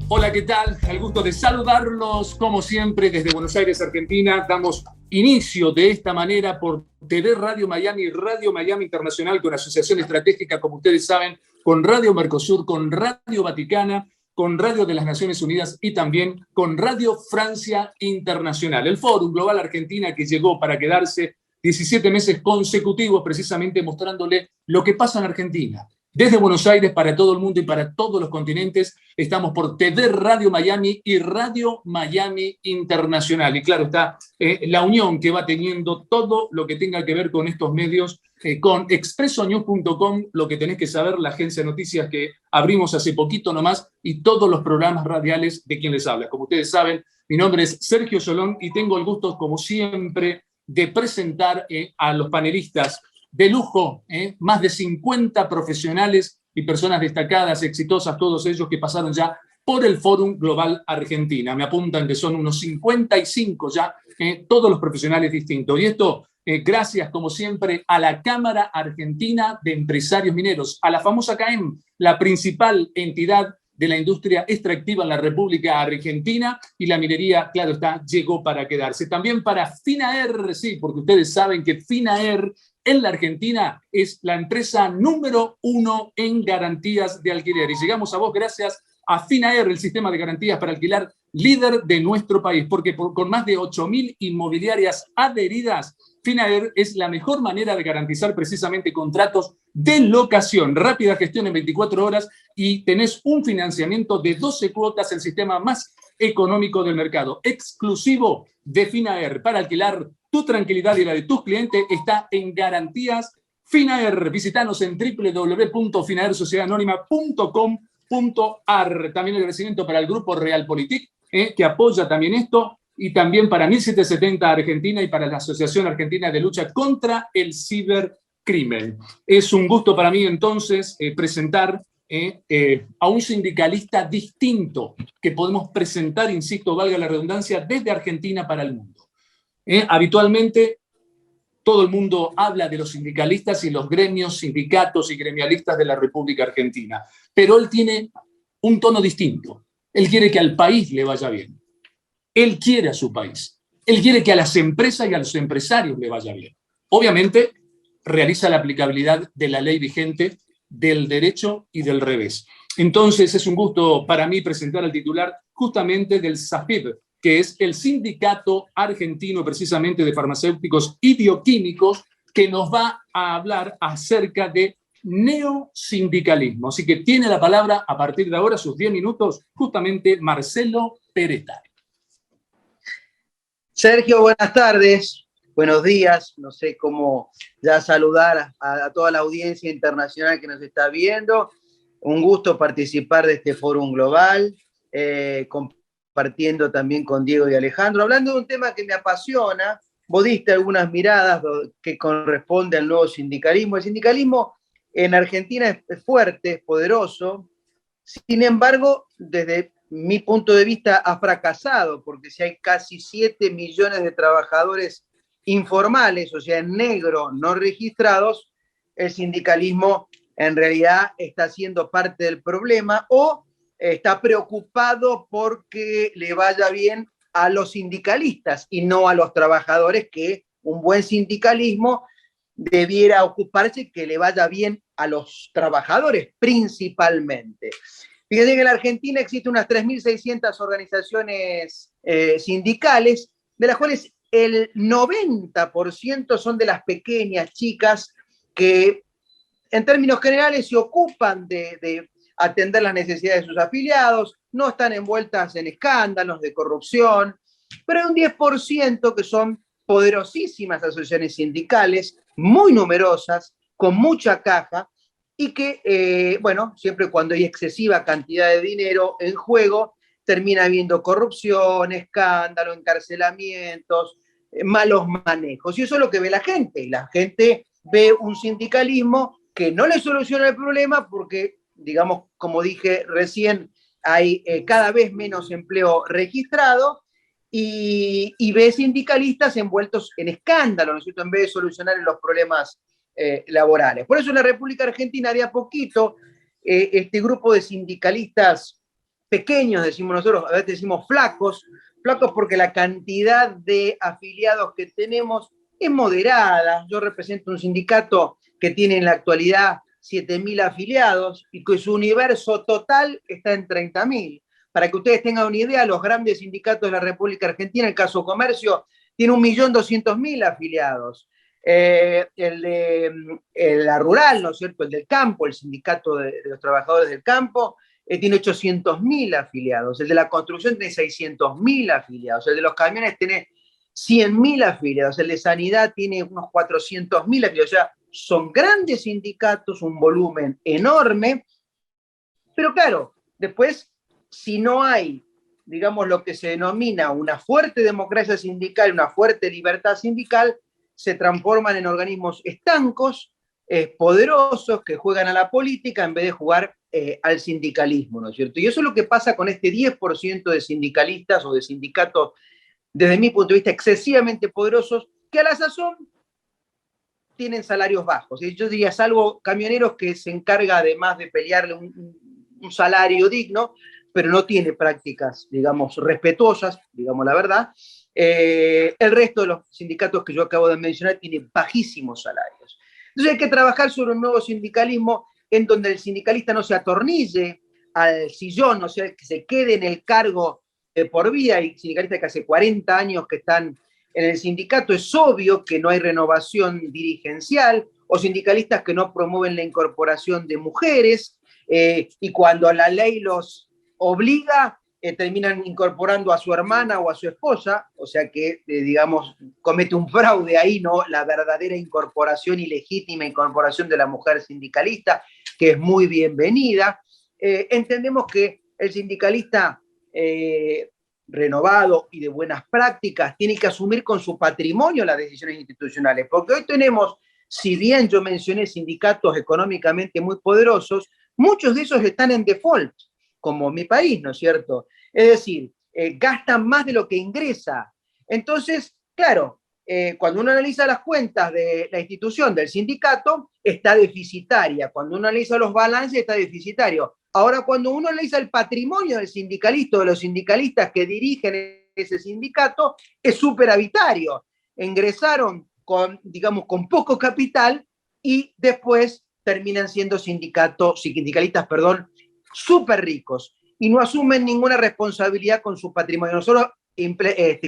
Hola, ¿qué tal? Al gusto de saludarlos, como siempre, desde Buenos Aires, Argentina. Damos inicio de esta manera por TV Radio Miami, Radio Miami Internacional, con asociación estratégica, como ustedes saben, con Radio Mercosur, con Radio Vaticana, con Radio de las Naciones Unidas y también con Radio Francia Internacional. El Fórum Global Argentina, que llegó para quedarse 17 meses consecutivos, precisamente mostrándole lo que pasa en Argentina. Desde Buenos Aires para todo el mundo y para todos los continentes, estamos por TV Radio Miami y Radio Miami Internacional. Y claro está la unión que va teniendo todo lo que tenga que ver con estos medios, con expresonews.com, lo que tenés que saber, la agencia de noticias que abrimos hace poquito nomás, y todos los programas radiales de quien les habla. Como ustedes saben, mi nombre es Sergio Solón y tengo el gusto, como siempre, de presentar a los panelistas de lujo, más de 50 profesionales y personas destacadas, exitosas, todos ellos que pasaron ya por el Fórum Global Argentina. Me apuntan que son unos 55 ya, todos los profesionales distintos. Y esto, gracias, como siempre, a la Cámara Argentina de Empresarios Mineros, a la famosa CAEM, la principal entidad de la industria extractiva en la República Argentina, y la minería, claro está, llegó para quedarse. También para Finaer, sí, porque ustedes saben que Finaer en la Argentina es la empresa número 1 en garantías de alquiler. Y llegamos a vos gracias a Finaer, el sistema de garantías para alquilar líder de nuestro país, porque con más de 8.000 inmobiliarias adheridas, Finaer es la mejor manera de garantizar precisamente contratos de locación, rápida gestión en 24 horas y tenés un financiamiento de 12 cuotas, el sistema más económico del mercado, exclusivo de Finaer para alquilar. Tu tranquilidad y la de tus clientes está en Garantías Finaer. Visítanos en www.finaersociedadanónima.com.ar. También el agradecimiento para el Grupo Realpolitik, que apoya también esto, y también para 1770 Argentina y para la Asociación Argentina de Lucha contra el Cibercrimen. Es un gusto para mí entonces presentar a un sindicalista distinto que podemos presentar, insisto, valga la redundancia, desde Argentina para el mundo. Habitualmente todo el mundo habla de los sindicalistas y los gremios, sindicatos y gremialistas de la República Argentina, pero él tiene un tono distinto. Él quiere que al país le vaya bien. Él quiere a su país. Él quiere que a las empresas y a los empresarios le vaya bien. Obviamente, realiza la aplicabilidad de la ley vigente, del derecho y del revés. Entonces, es un gusto para mí presentar al titular justamente del SAFIB, que es el Sindicato Argentino precisamente de Farmacéuticos y Bioquímicos, que nos va a hablar acerca de neosindicalismo. Así que tiene la palabra a partir de ahora, sus 10 minutos, justamente Marcelo Peretta. Sergio, buenas tardes, buenos días. No sé cómo ya saludar a toda la audiencia internacional que nos está viendo. Un gusto participar de este Fórum Global, compartiendo también con Diego y Alejandro, hablando de un tema que me apasiona. Vos diste algunas miradas que corresponden al nuevo sindicalismo. El sindicalismo en Argentina es fuerte, es poderoso. Sin embargo, desde mi punto de vista ha fracasado, porque si hay casi 7 millones de trabajadores informales, o sea, en negro, no registrados, el sindicalismo en realidad está siendo parte del problema o está preocupado porque le vaya bien a los sindicalistas y no a los trabajadores, que un buen sindicalismo debiera ocuparse que le vaya bien a los trabajadores principalmente. Fíjense que en la Argentina existen unas 3.600 organizaciones sindicales, de las cuales el 90% son de las pequeñas, chicas, que en términos generales se ocupan de atender las necesidades de sus afiliados, no están envueltas en escándalos de corrupción, pero hay un 10% que son poderosísimas asociaciones sindicales, muy numerosas, con mucha caja, y que, bueno, siempre cuando hay excesiva cantidad de dinero en juego, termina habiendo corrupción, escándalo, encarcelamientos, malos manejos. Y eso es lo que ve la gente. Y la gente ve un sindicalismo que no le soluciona el problema porque, digamos, como dije recién, hay cada vez menos empleo registrado y ve sindicalistas envueltos en escándalo, ¿no es cierto?, en vez de solucionar los problemas laborales. Por eso en la República Argentina, de a poquito, este grupo de sindicalistas pequeños, decimos nosotros, a veces decimos flacos, flacos porque la cantidad de afiliados que tenemos es moderada. Yo represento un sindicato que tiene en la actualidad 7.000 afiliados y que su universo total está en 30.000. Para que ustedes tengan una idea, los grandes sindicatos de la República Argentina, el caso Comercio, tiene 1.200.000 afiliados. La rural, ¿no es cierto? El del campo, el sindicato de los trabajadores del campo, tiene 800.000 afiliados. El de la construcción tiene 600.000 afiliados. El de los camiones tiene 100.000 afiliados. El de sanidad tiene unos 400.000 afiliados. O sea, son grandes sindicatos, un volumen enorme. Pero claro, después, si no hay, digamos, lo que se denomina una fuerte democracia sindical, una fuerte libertad sindical, se transforman en organismos estancos, poderosos, que juegan a la política en vez de jugar al sindicalismo, ¿no es cierto? Y eso es lo que pasa con este 10% de sindicalistas o de sindicatos, desde mi punto de vista, excesivamente poderosos, que a la sazón tienen salarios bajos. Y yo diría, salvo camioneros que se encarga además de pelearle un salario digno, pero no tiene prácticas, digamos, respetuosas, digamos la verdad. El resto de los sindicatos que yo acabo de mencionar tienen bajísimos salarios. Entonces hay que trabajar sobre un nuevo sindicalismo en donde el sindicalista no se atornille al sillón, o sea, que se quede en el cargo por vida. Hay sindicalistas que hace 40 años que están en el sindicato, es obvio que no hay renovación dirigencial, o sindicalistas que no promueven la incorporación de mujeres, y cuando la ley los obliga, terminan incorporando a su hermana o a su esposa, o sea que, digamos, comete un fraude ahí, ¿no? La verdadera incorporación y legítima incorporación de la mujer sindicalista, que es muy bienvenida. Entendemos que el sindicalista renovado y de buenas prácticas tiene que asumir con su patrimonio las decisiones institucionales, porque hoy tenemos, si bien yo mencioné sindicatos económicamente muy poderosos, muchos de esos están en default, como mi país, ¿no es cierto? Es decir, gastan más de lo que ingresa. Entonces, claro, cuando uno analiza las cuentas de la institución, del sindicato, está deficitaria. Cuando uno analiza los balances, está deficitario. Ahora, cuando uno analiza el patrimonio del sindicalista o de los sindicalistas que dirigen ese sindicato, es superavitario. Ingresaron con, digamos, con poco capital y después terminan siendo sindicalistas, perdón, súper ricos y no asumen ninguna responsabilidad con su patrimonio. Nosotros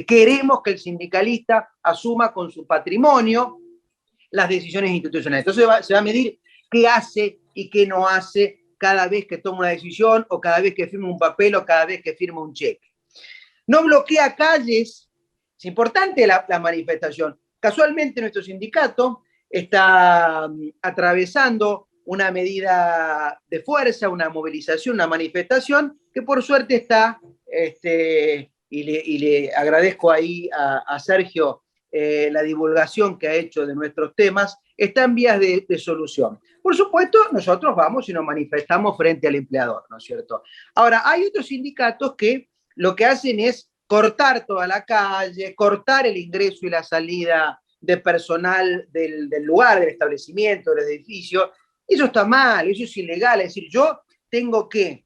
queremos que el sindicalista asuma con su patrimonio las decisiones institucionales. Entonces se va a medir qué hace y qué no hace cada vez que toma una decisión o cada vez que firma un papel o cada vez que firma un cheque. No bloquea calles, es importante la manifestación. Casualmente nuestro sindicato está atravesando una medida de fuerza, una movilización, una manifestación, que por suerte está, y le agradezco ahí a Sergio la divulgación que ha hecho de nuestros temas, está en vías de solución. Por supuesto, nosotros vamos y nos manifestamos frente al empleador, ¿no es cierto? Ahora, hay otros sindicatos que lo que hacen es cortar toda la calle, cortar el ingreso y la salida de personal del lugar, del establecimiento, del edificio. Eso está mal, eso es ilegal. Es decir, yo tengo que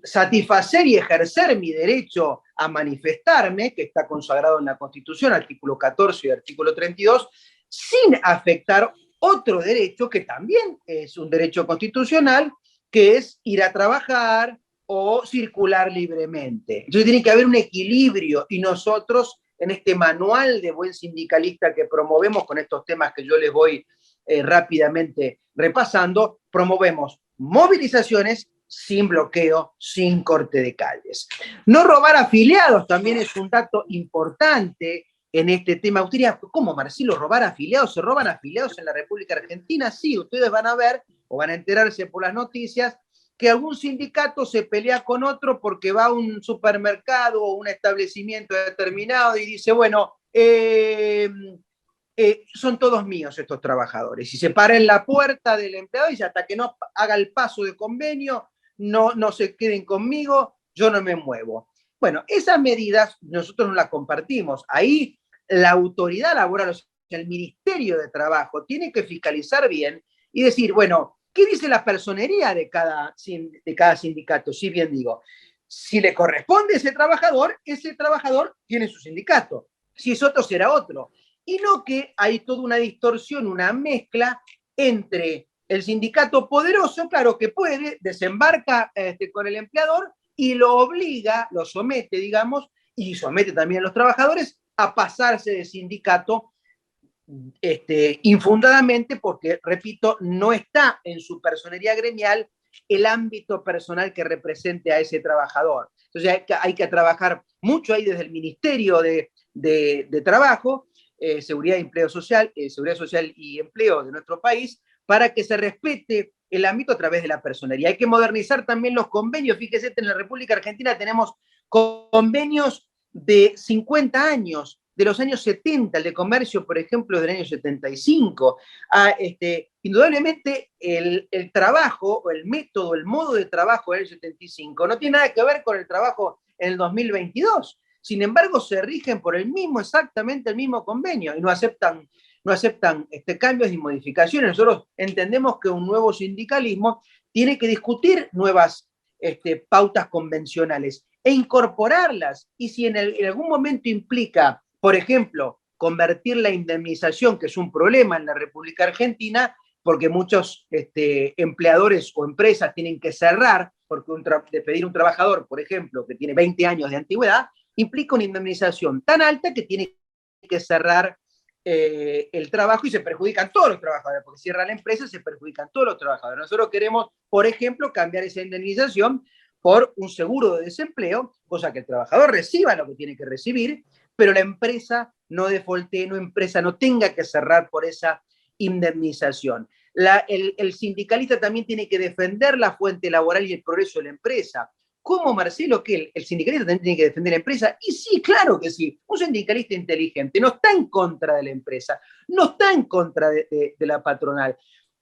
satisfacer y ejercer mi derecho a manifestarme, que está consagrado en la Constitución, artículo 14 y artículo 32, sin afectar otro derecho que también es un derecho constitucional, que es ir a trabajar o circular libremente. Entonces tiene que haber un equilibrio y nosotros en este manual de buen sindicalista que promovemos con estos temas que yo les voy rápidamente repasando, promovemos movilizaciones sin bloqueo, sin corte de calles. No robar afiliados también es un dato importante en este tema. Usted diría, ¿cómo, Marcelo, robar afiliados? ¿Se roban afiliados en la República Argentina? Sí, ustedes van a ver o van a enterarse por las noticias que algún sindicato se pelea con otro porque va a un supermercado o un establecimiento determinado y dice, bueno, son todos míos estos trabajadores. Y se para en la puerta del empleado y dice, hasta que no haga el paso de convenio, no se queden conmigo, yo no me muevo. Bueno, esas medidas nosotros no las compartimos. Ahí la autoridad laboral, o sea, el Ministerio de Trabajo, tiene que fiscalizar bien y decir, bueno, ¿Qué dice la personería de cada sindicato? Si bien digo, si le corresponde a ese trabajador tiene su sindicato. Si es otro, será otro. Y no que hay toda una distorsión, una mezcla entre el sindicato poderoso, claro que puede, desembarca con el empleador y lo obliga, lo somete, digamos, y somete también a los trabajadores a pasarse de sindicato infundadamente porque, repito, no está en su personería gremial el ámbito personal que represente a ese trabajador. Entonces hay que trabajar mucho ahí desde el Ministerio de Trabajo, Seguridad Social y Empleo de nuestro país, para que se respete el ámbito a través de la personería. Hay que modernizar también los convenios. Fíjese, en la República Argentina tenemos convenios de 50 años, de los años 70, el de comercio, por ejemplo, del año 75. Indudablemente el trabajo, o el método, el modo de trabajo del año 75 no tiene nada que ver con el trabajo en el 2022. Sin embargo, se rigen por exactamente el mismo convenio y no aceptan cambios ni modificaciones. Nosotros entendemos que un nuevo sindicalismo tiene que discutir nuevas pautas convencionales e incorporarlas. Y si en algún momento implica, por ejemplo, convertir la indemnización, que es un problema en la República Argentina, porque muchos empleadores o empresas tienen que cerrar, porque despedir un trabajador, por ejemplo, que tiene 20 años de antigüedad, implica una indemnización tan alta que tiene que cerrar el trabajo y se perjudican todos los trabajadores, porque cierra la empresa, se perjudican todos los trabajadores. Nosotros queremos, por ejemplo, cambiar esa indemnización por un seguro de desempleo, cosa que el trabajador reciba lo que tiene que recibir, pero la empresa no defaultee, no tenga que cerrar por esa indemnización. El sindicalista también tiene que defender la fuente laboral y el progreso de la empresa. ¿Cómo, Marcelo, que el sindicalista también tiene que defender la empresa? Y sí, claro que sí. Un sindicalista inteligente no está en contra de la empresa, no está en contra de la patronal.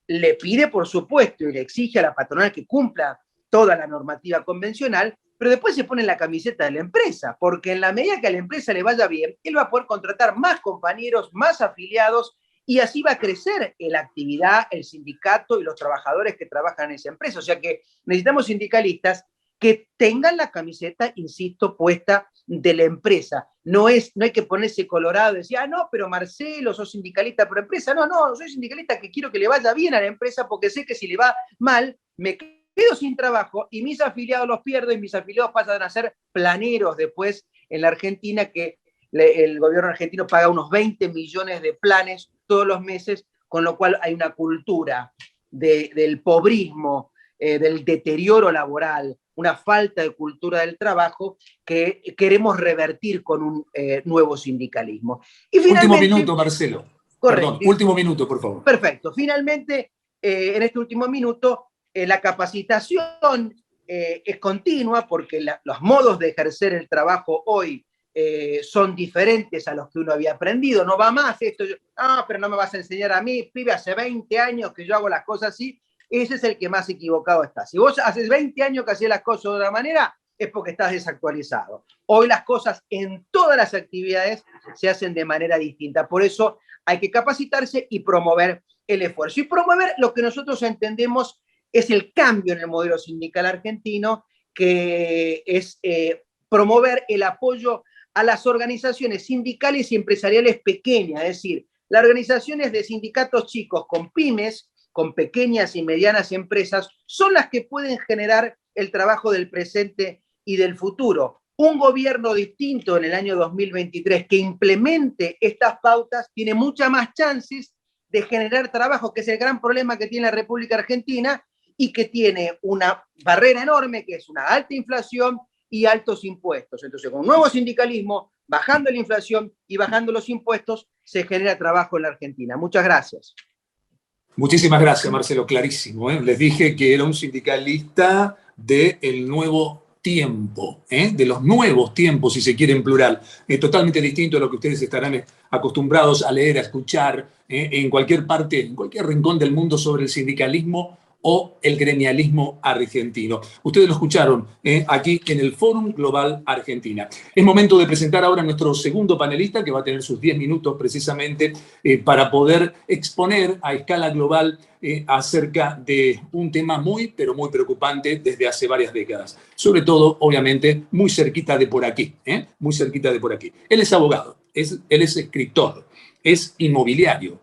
Le pide, por supuesto, y le exige a la patronal que cumpla toda la normativa convencional, pero después se pone en la camiseta de la empresa, porque en la medida que a la empresa le vaya bien, él va a poder contratar más compañeros, más afiliados, y así va a crecer la actividad, el sindicato y los trabajadores que trabajan en esa empresa. O sea que necesitamos sindicalistas que tengan la camiseta, insisto, puesta de la empresa. No hay que ponerse colorado y decir, no, pero Marcelo, sos sindicalista por empresa. No, soy sindicalista que quiero que le vaya bien a la empresa porque sé que si le va mal, me quedo sin trabajo y mis afiliados los pierdo y mis afiliados pasan a ser planeros después en la Argentina, que el gobierno argentino paga unos 20 millones de planes todos los meses, con lo cual hay una cultura del pobrismo, del deterioro laboral, una falta de cultura del trabajo que queremos revertir con un nuevo sindicalismo. Y finalmente, último minuto, Marcelo. Correcto. Perdón, último minuto, por favor. Perfecto. Finalmente, en este último minuto, la capacitación es continua porque los modos de ejercer el trabajo hoy son diferentes a los que uno había aprendido. No va más esto, pero no me vas a enseñar a mí, pibe, hace 20 años que yo hago las cosas así. Ese es el que más equivocado está. Si vos haces 20 años que hacías las cosas de otra manera, es porque estás desactualizado. Hoy las cosas en todas las actividades se hacen de manera distinta. Por eso hay que capacitarse y promover el esfuerzo. Y promover lo que nosotros entendemos es el cambio en el modelo sindical argentino, que es promover el apoyo a las organizaciones sindicales y empresariales pequeñas, es decir, las organizaciones de sindicatos chicos con pymes, con pequeñas y medianas empresas, son las que pueden generar el trabajo del presente y del futuro. Un gobierno distinto en el año 2023 que implemente estas pautas tiene muchas más chances de generar trabajo, que es el gran problema que tiene la República Argentina y que tiene una barrera enorme, que es una alta inflación y altos impuestos. Entonces, con un nuevo sindicalismo, bajando la inflación y bajando los impuestos, se genera trabajo en la Argentina. Muchas gracias. Muchísimas gracias, Marcelo, clarísimo. Les dije que era un sindicalista del nuevo tiempo, de los nuevos tiempos, si se quiere en plural. Totalmente distinto a lo que ustedes estarán acostumbrados a leer, a escuchar en cualquier parte, en cualquier rincón del mundo sobre el sindicalismo o el gremialismo argentino. Ustedes lo escucharon aquí en el Fórum Global Argentina. Es momento de presentar ahora a nuestro segundo panelista, que va a tener sus 10 minutos precisamente para poder exponer a escala global acerca de un tema muy, pero muy preocupante desde hace varias décadas. Sobre todo, obviamente, muy cerquita de por aquí, muy cerquita de por aquí. Él es abogado, él es escritor, es inmobiliario.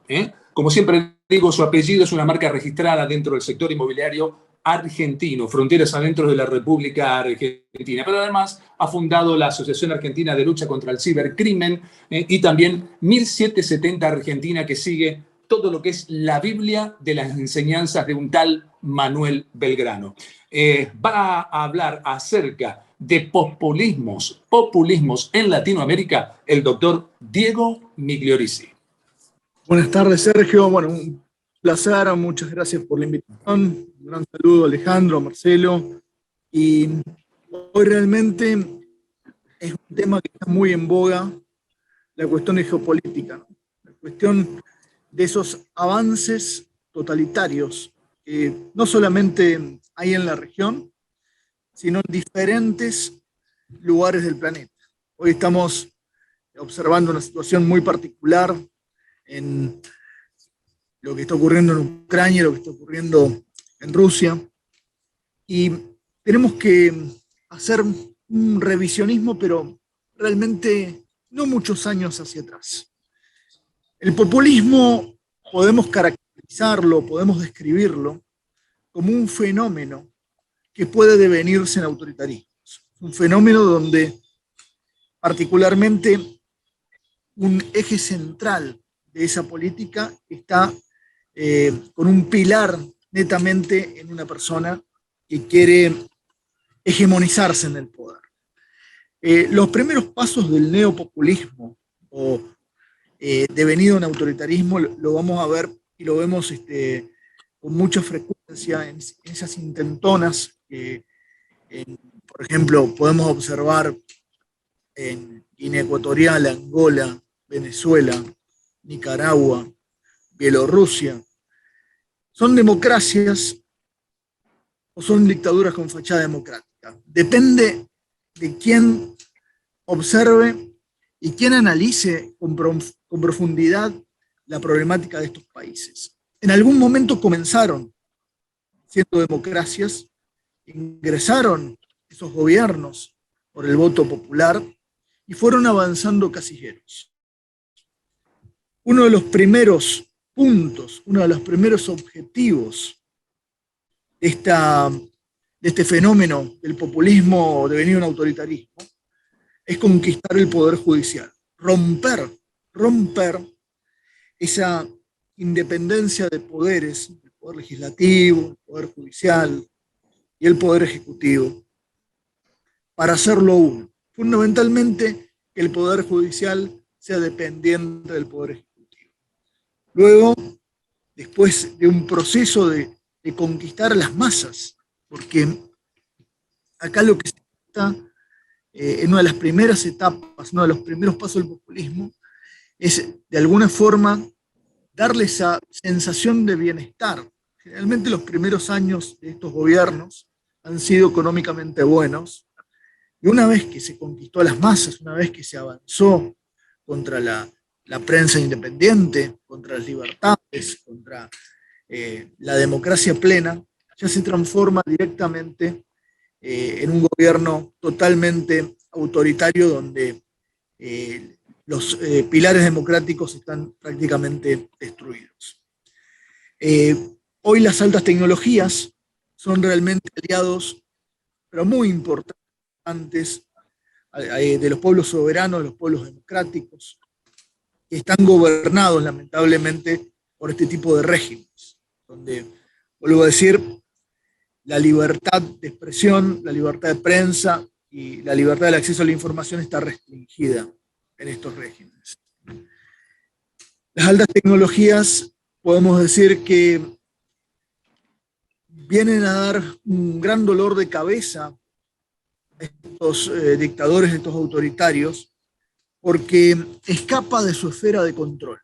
Como siempre digo, su apellido es una marca registrada dentro del sector inmobiliario argentino, fronteras adentro de la República Argentina. Pero además ha fundado la Asociación Argentina de Lucha contra el Cibercrimen y también 1770 Argentina, que sigue todo lo que es la Biblia de las enseñanzas de un tal Manuel Belgrano. Va a hablar acerca de populismos en Latinoamérica el doctor Diego Migliorisi. Buenas tardes, Sergio. Bueno, un placer, muchas gracias por la invitación. Un gran saludo a Alejandro, a Marcelo. Y hoy realmente es un tema que está muy en boga, la cuestión de geopolítica, ¿no? La cuestión de esos avances totalitarios que no solamente hay en la región, sino en diferentes lugares del planeta. Hoy estamos observando una situación muy particular en lo que está ocurriendo en Ucrania, lo que está ocurriendo en Rusia, y tenemos que hacer un revisionismo, pero realmente no muchos años hacia atrás. El populismo podemos caracterizarlo, podemos describirlo como un fenómeno que puede devenirse en autoritarismos. Un fenómeno donde particularmente un eje central de esa política está con un pilar netamente en una persona que quiere hegemonizarse en el poder. Los primeros pasos del neopopulismo o devenido en autoritarismo lo vamos a ver y lo vemos con mucha frecuencia en esas intentonas que, por ejemplo, podemos observar en Guinea Ecuatorial, Angola, Venezuela, Nicaragua, Bielorrusia. ¿Son democracias o son dictaduras con fachada democrática? Depende de quién observe y quién analice con profundidad la problemática de estos países. En algún momento comenzaron siendo democracias, ingresaron esos gobiernos por el voto popular y fueron avanzando casilleros. Uno de los primeros puntos, uno de los primeros objetivos de este fenómeno del populismo devenido en autoritarismo es conquistar el poder judicial, romper esa independencia de poderes, el poder legislativo, el poder judicial y el poder ejecutivo, para hacerlo uno. Fundamentalmente, que el poder judicial sea dependiente del poder ejecutivo. Luego, después de un proceso de conquistar las masas, porque acá lo que se está en una de las primeras etapas, uno de los primeros pasos del populismo, es de alguna forma darle esa sensación de bienestar. Generalmente los primeros años de estos gobiernos han sido económicamente buenos, y una vez que se conquistó a las masas, una vez que se avanzó contra la prensa independiente, contra las libertades, contra la democracia plena, ya se transforma directamente en un gobierno totalmente autoritario donde los pilares democráticos están prácticamente destruidos. Hoy las altas tecnologías son realmente aliados, pero muy importantes, de los pueblos soberanos, de los pueblos democráticos, que están gobernados lamentablemente por este tipo de regímenes, donde, vuelvo a decir, la libertad de expresión, la libertad de prensa y la libertad del acceso a la información está restringida en estos regímenes. Las altas tecnologías, podemos decir que vienen a dar un gran dolor de cabeza a estos dictadores, a estos autoritarios, porque escapa de su esfera de control.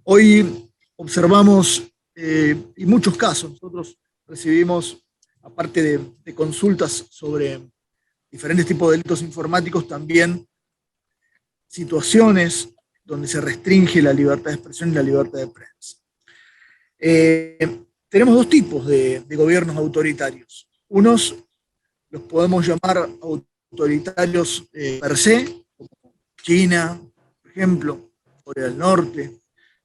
Hoy observamos y muchos casos. Nosotros recibimos, aparte de consultas sobre diferentes tipos de delitos informáticos, también situaciones donde se restringe la libertad de expresión y la libertad de prensa. Tenemos dos tipos de gobiernos autoritarios. Unos los podemos llamar autoritarios per se, como China, por ejemplo, Corea del Norte.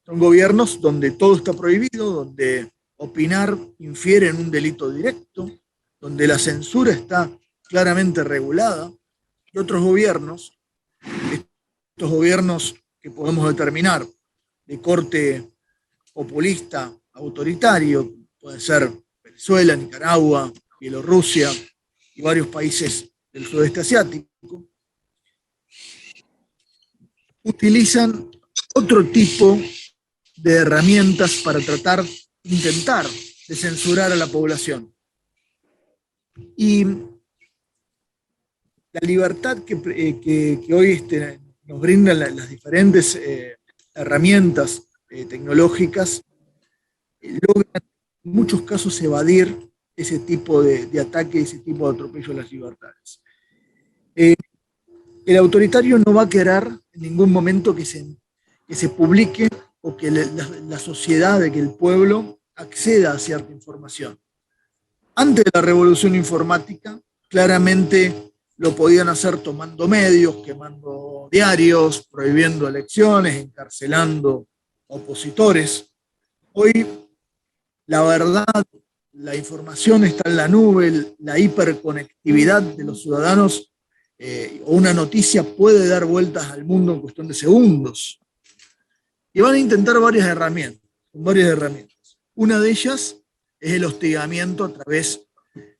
Son gobiernos donde todo está prohibido, donde opinar infiere en un delito directo, donde la censura está claramente regulada. Y otros gobiernos, estos gobiernos que podemos determinar de corte populista, autoritario, puede ser Venezuela, Nicaragua, Bielorrusia y varios países del sudeste asiático, utilizan otro tipo de herramientas para intentar de censurar a la población. Y la libertad que hoy nos brindan las diferentes herramientas tecnológicas logran en muchos casos evadir ese tipo de ataque, ese tipo de atropello a las libertades. El autoritario no va a querer en ningún momento que se publique o que la sociedad, de que el pueblo acceda a cierta información. Antes de la revolución informática, claramente lo podían hacer tomando medios, quemando diarios, prohibiendo elecciones, encarcelando opositores. Hoy, la verdad, la información está en la nube, la hiperconectividad de los ciudadanos, o una noticia puede dar vueltas al mundo en cuestión de segundos. Y van a intentar varias herramientas. Una de ellas es el hostigamiento a través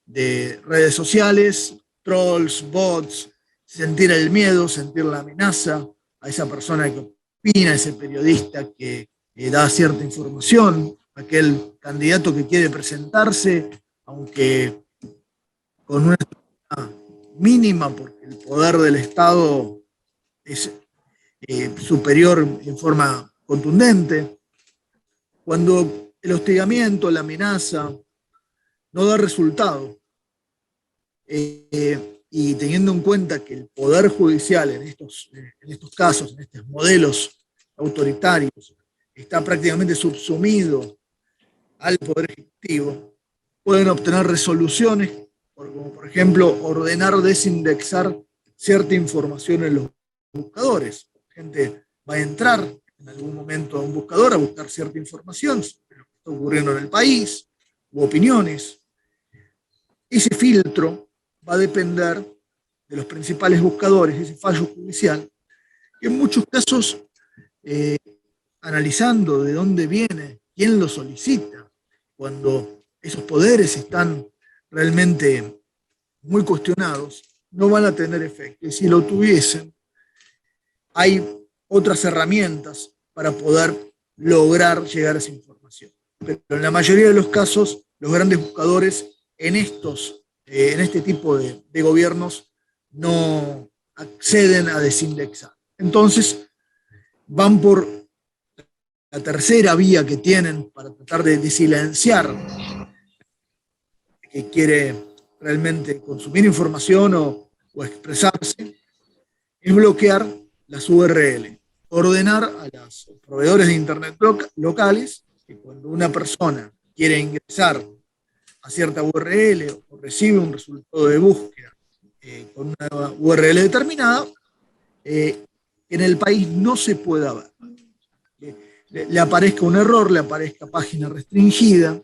de redes sociales, trolls, bots, sentir el miedo, sentir la amenaza a esa persona que opina, a ese periodista que da cierta información, aquel candidato que quiere presentarse, aunque con una mínima, porque el poder del Estado es superior en forma contundente. Cuando el hostigamiento, la amenaza, no da resultado, y teniendo en cuenta que el Poder Judicial en estos casos, en estos modelos autoritarios, está prácticamente subsumido al Poder Ejecutivo, pueden obtener resoluciones, como por ejemplo ordenar desindexar cierta información en los buscadores. La gente va a entrar en algún momento a un buscador a buscar cierta información sobre lo que está ocurriendo en el país, u opiniones. Ese filtro va a depender de los principales buscadores, ese fallo judicial, que en muchos casos, analizando de dónde viene, quién lo solicita, cuando esos poderes están realmente muy cuestionados, no van a tener efecto. Y si lo tuviesen, hay otras herramientas para poder lograr llegar a esa información. Pero en la mayoría de los casos, los grandes buscadores en este tipo de gobiernos no acceden a desindexar. Entonces, van por la tercera vía que tienen para tratar de silenciar que quiere realmente consumir información o expresarse, es bloquear las URL, ordenar a los proveedores de Internet locales que cuando una persona quiere ingresar a cierta URL o recibe un resultado de búsqueda con una URL determinada, en el país no se pueda ver. Le aparezca un error, le aparezca página restringida.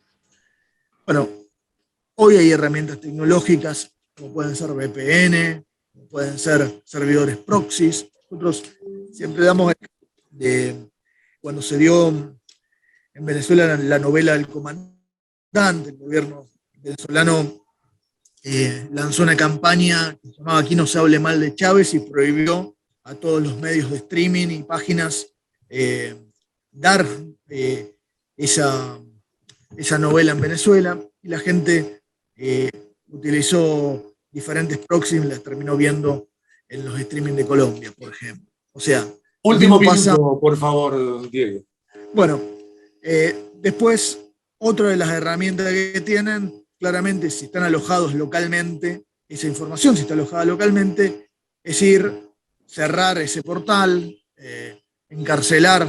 Bueno, hoy hay herramientas tecnológicas como pueden ser VPN, como pueden ser servidores proxies. Nosotros siempre damos de cuando se dio en Venezuela la novela del comandante, el gobierno venezolano lanzó una campaña que se llamaba Aquí no se hable mal de Chávez y prohibió a todos los medios de streaming y páginas dar esa novela en Venezuela, y la gente utilizó diferentes proxies y las terminó viendo en los streaming de Colombia, por ejemplo. O sea, último minuto, por favor, Diego. Bueno, después Otra de las herramientas que tienen, claramente, si están alojados localmente, esa información, si está alojada localmente, es ir, cerrar ese portal, encarcelar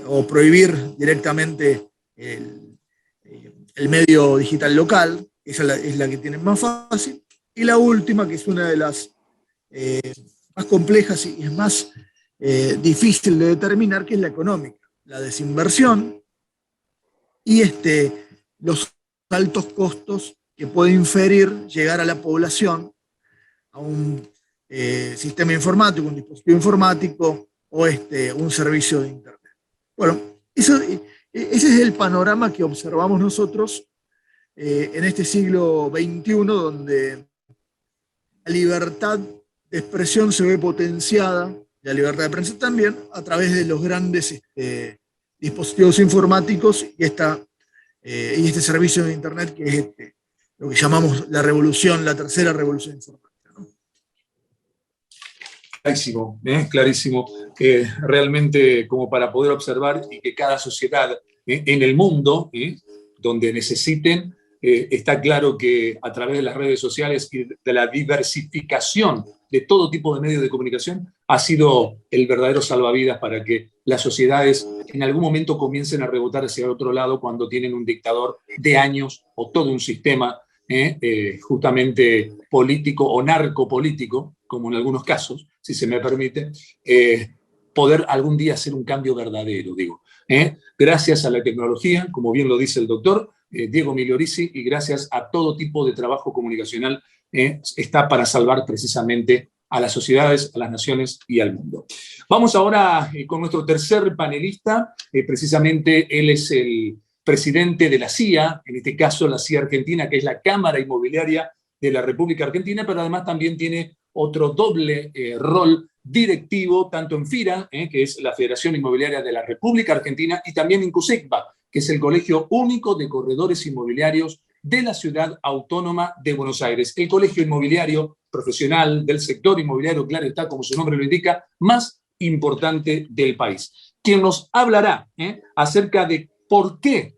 o prohibir directamente el medio digital local. Esa es la que tienen más fácil. Y la última, que es una de las más complejas y es más difícil de determinar, que es la económica, la desinversión y los altos costos que puede inferir llegar a la población a un sistema informático, un dispositivo informático o un servicio de Internet. Bueno, ese es el panorama que observamos nosotros en este siglo XXI, donde la libertad de expresión se ve potenciada, y la libertad de prensa también, a través de los grandes dispositivos informáticos y este servicio de Internet, que es lo que llamamos la tercera revolución informática, ¿no? Clarísimo, clarísimo. Realmente como para poder observar y que cada sociedad en el mundo, donde necesiten, está claro que a través de las redes sociales y de la diversificación de todo tipo de medios de comunicación ha sido el verdadero salvavidas para que las sociedades en algún momento comiencen a rebotar hacia otro lado cuando tienen un dictador de años o todo un sistema justamente político o narcopolítico, como en algunos casos, si se me permite, poder algún día hacer un cambio verdadero, digo. Gracias a la tecnología, como bien lo dice el doctor Diego Migliorisi, y gracias a todo tipo de trabajo comunicacional, está para salvar precisamente a las sociedades, a las naciones y al mundo. Vamos ahora con nuestro tercer panelista. Precisamente él es el presidente de la CIA, en este caso la CIA Argentina, que es la Cámara Inmobiliaria de la República Argentina, pero además también tiene otro doble rol directivo, tanto en FIRA, que es la Federación Inmobiliaria de la República Argentina, y también en CUSECBA, que es el Colegio Único de Corredores Inmobiliarios de la Ciudad Autónoma de Buenos Aires. El colegio inmobiliario profesional del sector inmobiliario, claro está, como su nombre lo indica, más importante del país. Quien nos hablará acerca de por qué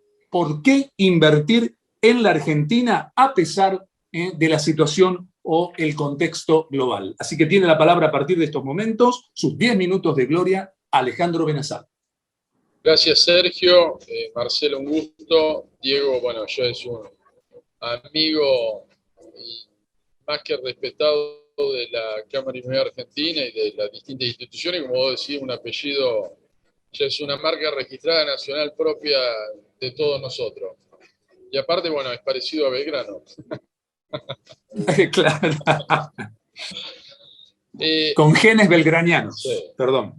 invertir en la Argentina a pesar de la situación o el contexto global. Así que tiene la palabra a partir de estos momentos, sus 10 minutos de gloria, Alejandro Benazar. Gracias, Sergio. Marcelo, un gusto. Diego, bueno, yo es un amigo y más que respetado de la Cámara Inmobiliaria Argentina y de las distintas instituciones, como vos decís, un apellido, ya es una marca registrada nacional propia de todos nosotros. Y aparte, bueno, es parecido a Belgrano. Claro. Con genes belgranianos, sí. Perdón.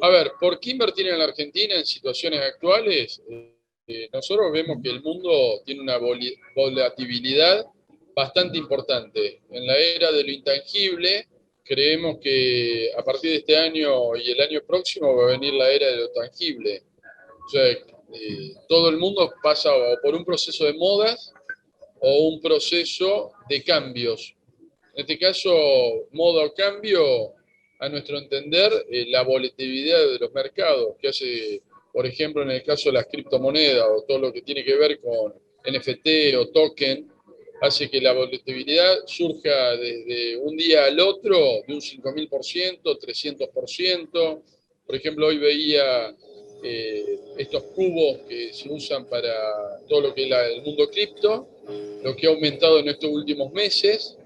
A ver, ¿por qué invertir en la Argentina en situaciones actuales? Nosotros vemos que el mundo tiene una volatilidad bastante importante. En la era de lo intangible, creemos que a partir de este año y el año próximo va a venir la era de lo tangible. O sea, todo el mundo pasa o por un proceso de modas o un proceso de cambios. En este caso, moda o cambio, a nuestro entender, la volatilidad de los mercados, que hace, por ejemplo, en el caso de las criptomonedas o todo lo que tiene que ver con NFT o token, hace que la volatilidad surja desde un día al otro de un 5.000%, 300%. Por ejemplo, hoy veía estos cubos que se usan para todo lo que es el mundo cripto, lo que ha aumentado en estos últimos meses,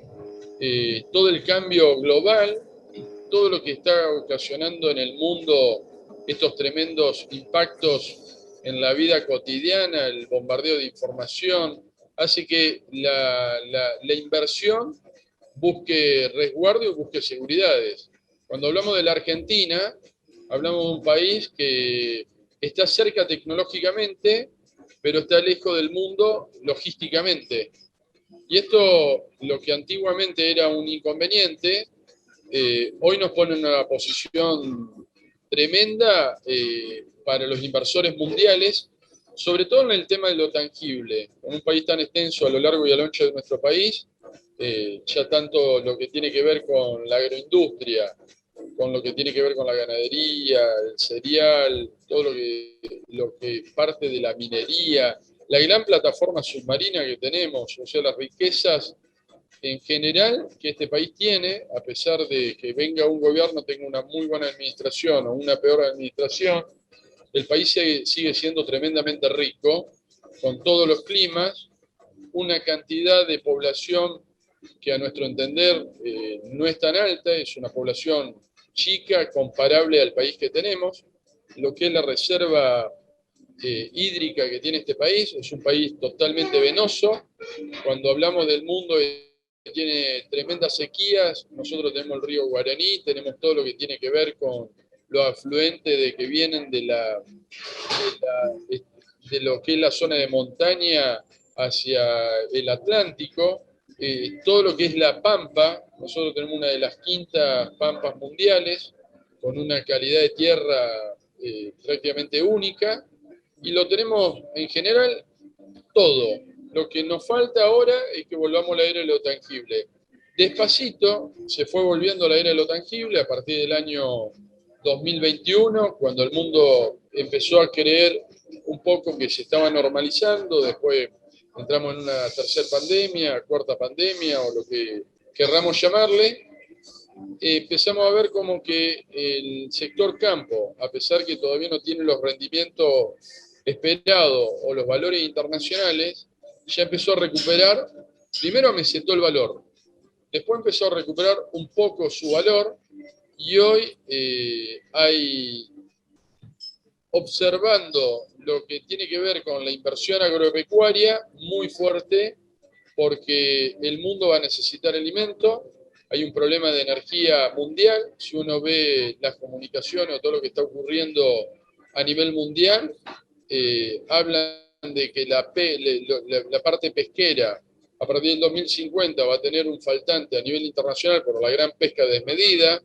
todo el cambio global, todo lo que está ocasionando en el mundo estos tremendos impactos en la vida cotidiana, el bombardeo de información, hace que la inversión busque resguardo y busque seguridades. Cuando hablamos de la Argentina, hablamos de un país que está cerca tecnológicamente, pero está lejos del mundo logísticamente. Y esto, lo que antiguamente era un inconveniente, hoy nos pone en una posición tremenda para los inversores mundiales, sobre todo en el tema de lo tangible. En un país tan extenso a lo largo y a lo ancho de nuestro país, ya tanto lo que tiene que ver con la agroindustria, con lo que tiene que ver con la ganadería, el cereal, todo lo que parte de la minería, la gran plataforma submarina que tenemos, o sea, las riquezas en general que este país tiene, a pesar de que venga un gobierno, tenga una muy buena administración o una peor administración, el país sigue siendo tremendamente rico, con todos los climas, una cantidad de población que a nuestro entender no es tan alta, es una población chica comparable al país que tenemos, lo que es la reserva hídrica que tiene este país, es un país totalmente venoso. Cuando hablamos del mundo que tiene tremendas sequías, nosotros tenemos el río Guaraní, tenemos todo lo que tiene que ver con los afluentes que vienen de lo que es la zona de montaña hacia el Atlántico, todo lo que es la Pampa. Nosotros tenemos una de las quintas pampas mundiales, con una calidad de tierra prácticamente única, y lo tenemos en general todo. Lo que nos falta ahora es que volvamos a la era de lo tangible. Despacito se fue volviendo a la era de lo tangible a partir del año 2021, cuando el mundo empezó a creer un poco que se estaba normalizando. Después entramos en una tercera pandemia, cuarta pandemia, o lo que querramos llamarle. Empezamos a ver como que el sector campo, a pesar que todavía no tiene los rendimientos esperados o los valores internacionales, ya empezó a recuperar. Primero amesetó el valor, después empezó a recuperar un poco su valor, y hoy hay, observando lo que tiene que ver con la inversión agropecuaria, muy fuerte, porque el mundo va a necesitar alimento. Hay un problema de energía mundial. Si uno ve las comunicaciones o todo lo que está ocurriendo a nivel mundial, hablan de que la parte pesquera a partir del 2050 va a tener un faltante a nivel internacional por la gran pesca desmedida.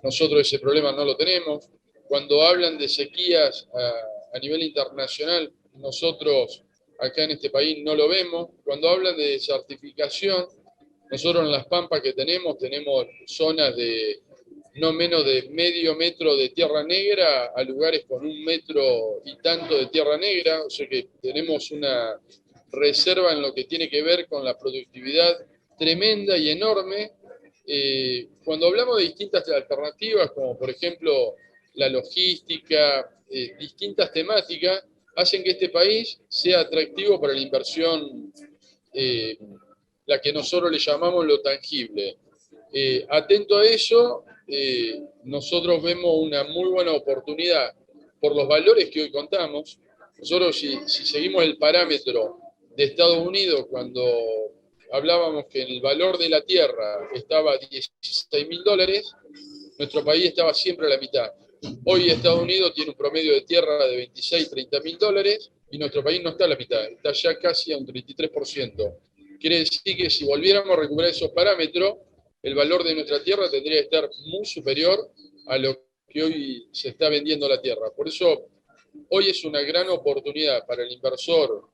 Nosotros ese problema no lo tenemos. Cuando hablan de sequías a nivel internacional, nosotros acá en este país no lo vemos. Cuando hablan de desertificación, nosotros en las pampas que tenemos zonas de no menos de medio metro de tierra negra a lugares con 1 metro y tanto de tierra negra, o sea que tenemos una reserva en lo que tiene que ver con la productividad tremenda y enorme. Cuando hablamos de distintas alternativas, como por ejemplo la logística, distintas temáticas, hacen que este país sea atractivo para la inversión, la que nosotros le llamamos lo tangible. Atento a eso, nosotros vemos una muy buena oportunidad por los valores que hoy contamos. Nosotros, si seguimos el parámetro de Estados Unidos, cuando hablábamos que el valor de la tierra estaba a $16.000, nuestro país estaba siempre a la mitad. Hoy Estados Unidos tiene un promedio de tierra de $26.000-30.000 y nuestro país no está a la mitad, está ya casi a un 33%. Quiere decir que si volviéramos a recuperar esos parámetros, el valor de nuestra tierra tendría que estar muy superior a lo que hoy se está vendiendo la tierra. Por eso, hoy es una gran oportunidad para el inversor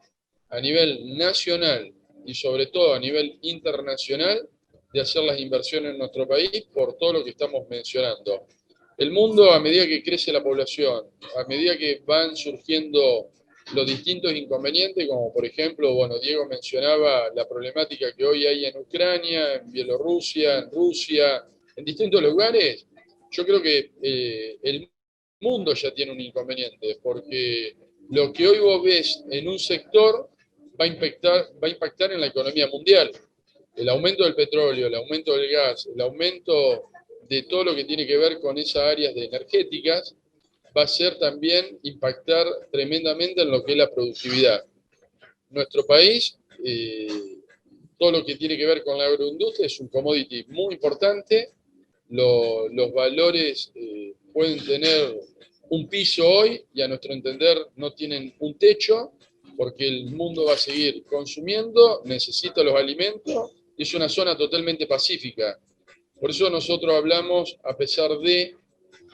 a nivel nacional y sobre todo a nivel internacional de hacer las inversiones en nuestro país por todo lo que estamos mencionando. El mundo, a medida que crece la población, a medida que van surgiendo los distintos inconvenientes, como por ejemplo, bueno, Diego mencionaba la problemática que hoy hay en Ucrania, en Bielorrusia, en Rusia, en distintos lugares. Yo creo que el mundo ya tiene un inconveniente, porque lo que hoy vos ves en un sector va a impactar en la economía mundial. El aumento del petróleo, el aumento del gas, el aumento de todo lo que tiene que ver con esas áreas de energéticas, va a ser también impactar tremendamente en lo que es la productividad. Nuestro país, todo lo que tiene que ver con la agroindustria es un commodity muy importante. Los valores pueden tener un piso hoy y a nuestro entender no tienen un techo, porque el mundo va a seguir consumiendo, necesita los alimentos y es una zona totalmente pacífica. Por eso nosotros hablamos, a pesar de,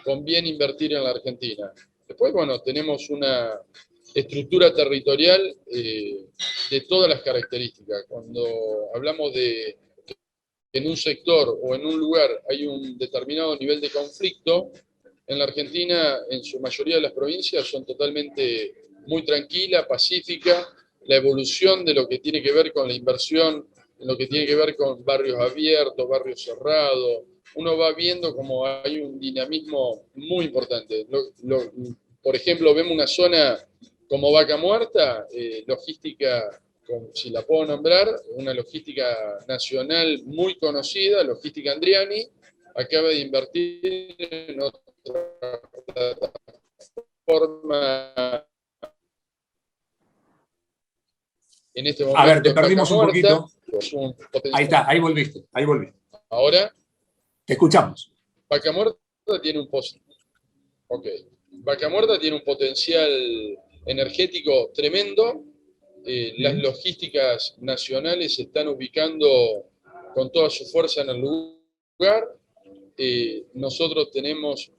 conviene invertir en la Argentina. Después, bueno, tenemos una estructura territorial de todas las características. Cuando hablamos de en un sector o en un lugar hay un determinado nivel de conflicto, en la Argentina, en su mayoría de las provincias, son totalmente muy tranquila, pacífica. La evolución de lo que tiene que ver con la inversión, en lo que tiene que ver con barrios abiertos, barrios cerrados, uno va viendo como hay un dinamismo muy importante. Por ejemplo, vemos una zona como Vaca Muerta, logística, si la puedo nombrar, una logística nacional muy conocida, Logística Andriani, acaba de invertir en otra plataforma en este momento. A ver, te perdimos un poquito. Ahí está, ahí volviste. Ahora. Te escuchamos. Vaca Muerta tiene un potencial energético tremendo. Las logísticas nacionales se están ubicando con toda su fuerza en el lugar. Nosotros tenemos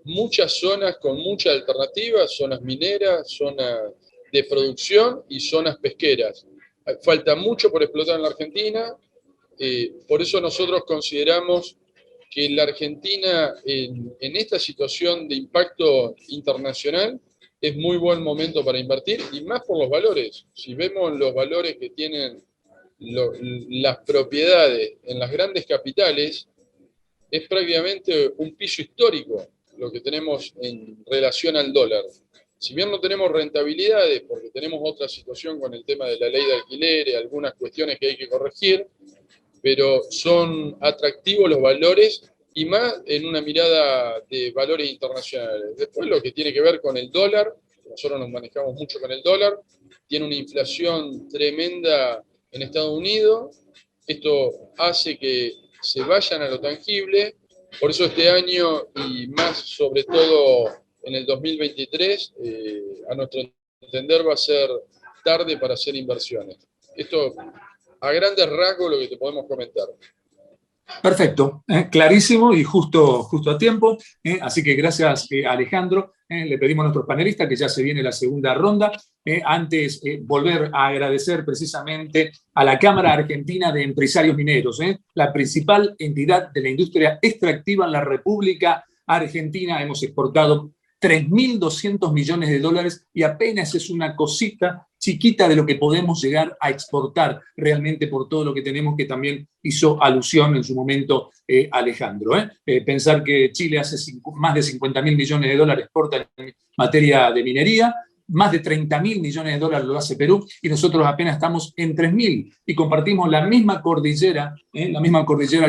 muchas zonas con muchas alternativas, zonas mineras, zonas de producción y zonas pesqueras. Falta mucho por explotar en la Argentina, por eso nosotros consideramos que la Argentina en esta situación de impacto internacional es muy buen momento para invertir, y más por los valores. Si vemos los valores que tienen las propiedades en las grandes capitales, es prácticamente un piso histórico lo que tenemos en relación al dólar. Si bien no tenemos rentabilidades, porque tenemos otra situación con el tema de la ley de alquileres, algunas cuestiones que hay que corregir, pero son atractivos los valores, y más en una mirada de valores internacionales. Después lo que tiene que ver con el dólar, nosotros nos manejamos mucho con el dólar, tiene una inflación tremenda en Estados Unidos, esto hace que se vayan a lo tangible, por eso este año, y más sobre todo en el 2023, a nuestro entender va a ser tarde para hacer inversiones. Esto, a grandes rasgos, lo que te podemos comentar. Perfecto, clarísimo y justo a tiempo. Así que gracias, Alejandro. Le pedimos a nuestros panelistas que ya se viene la segunda ronda. Antes, volver a agradecer precisamente a la Cámara Argentina de Empresarios Mineros, la principal entidad de la industria extractiva en la República Argentina. Hemos exportado 3.200 millones de dólares y apenas es una cosita chiquita de lo que podemos llegar a exportar realmente por todo lo que tenemos, que también hizo alusión en su momento Alejandro. Pensar que Chile hace más de 50.000 millones de dólares exporta en materia de minería, más de 30.000 millones de dólares lo hace Perú, y nosotros apenas estamos en 3.000 y compartimos la misma cordillera